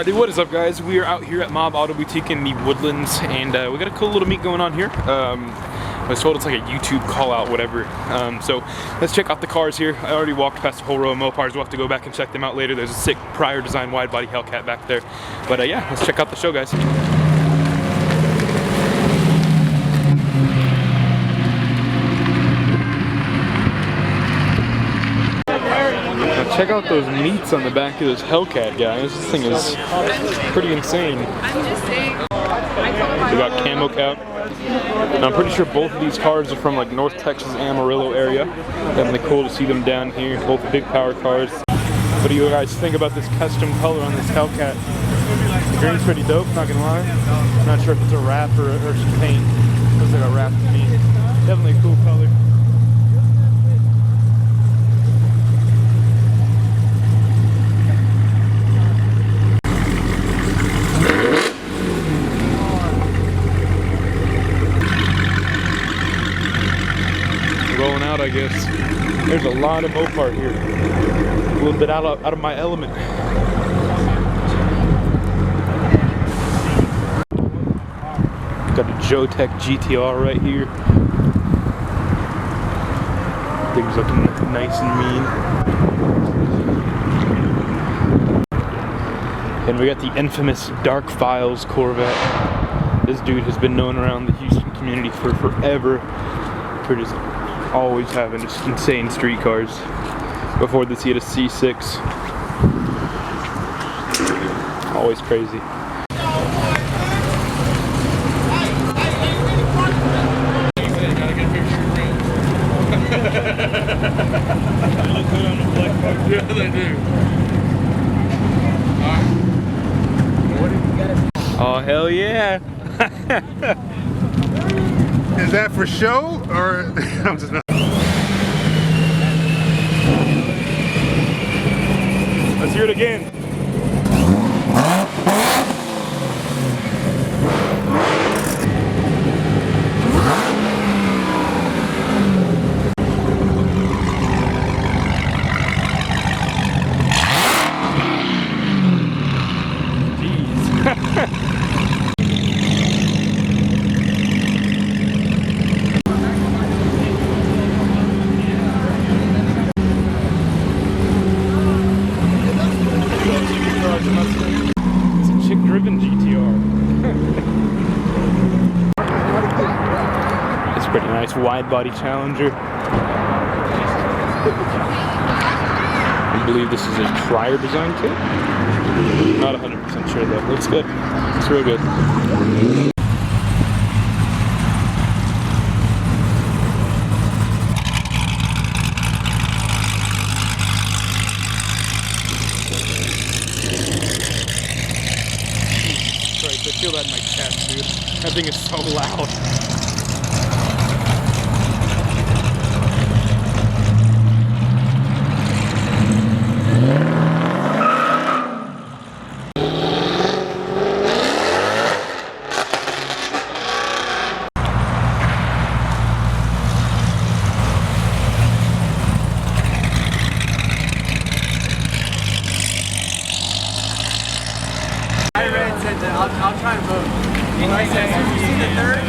Alrighty, what is up guys? We are out here at Mob Auto Boutique in the Woodlands, and we got a cool little meet going on here. I was told it's like a YouTube call out, whatever. So let's check out the cars here. I already walked past a whole row of Mopars. We'll have to go back and check them out later. There's a sick prior design wide body Hellcat back there. But yeah, let's check out the show, guys. Check out those meats on the back of this Hellcat, guys. This thing is pretty insane. We got camo cap. And I'm pretty sure both of these cars are from like North Texas, Amarillo area. Definitely cool to see them down here. Both big power cars. What do you guys think about this custom color on this Hellcat? The green's pretty dope, not gonna lie. I'm not sure if it's a wrap or some paint. Looks like a wrap to me. Definitely a cool color. Rolling out, I guess. There's a lot of Mopar here. A little bit out of my element. Got a Jotech GTR right here. Things looking nice and mean. And we got the infamous Dark Files Corvette. This dude has been known around the Houston community for forever. For just always having just insane street cars. Before this he had a C6. Always crazy. They look good on the black car. Yeah, they do. Oh hell yeah! Is that for show or I'm just not? Let's hear it again. It's a chick-driven GTR. It's pretty nice, wide-body Challenger. I believe this is a prior design kit. Not 100% sure though. Looks good. It's real good. I feel that in my chest, dude. That thing is so loud. I'll try and vote. Have you seen the third?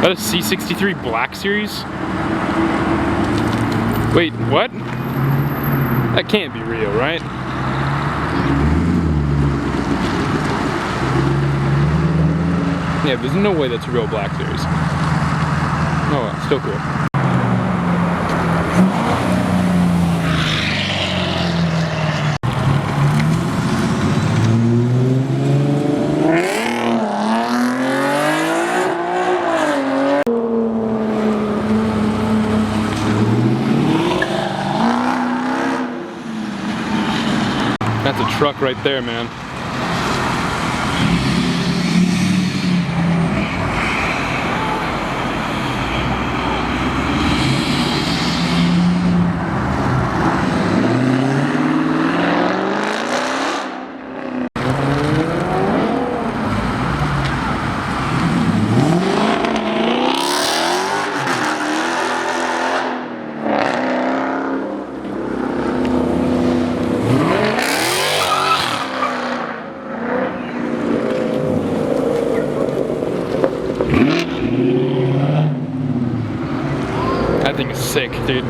That is C63 Black Series? Wait, what? That can't be real, right? Yeah, there's no way that's a real Black Series. Oh well, still cool. That's a truck right there, man. That thing is sick, dude.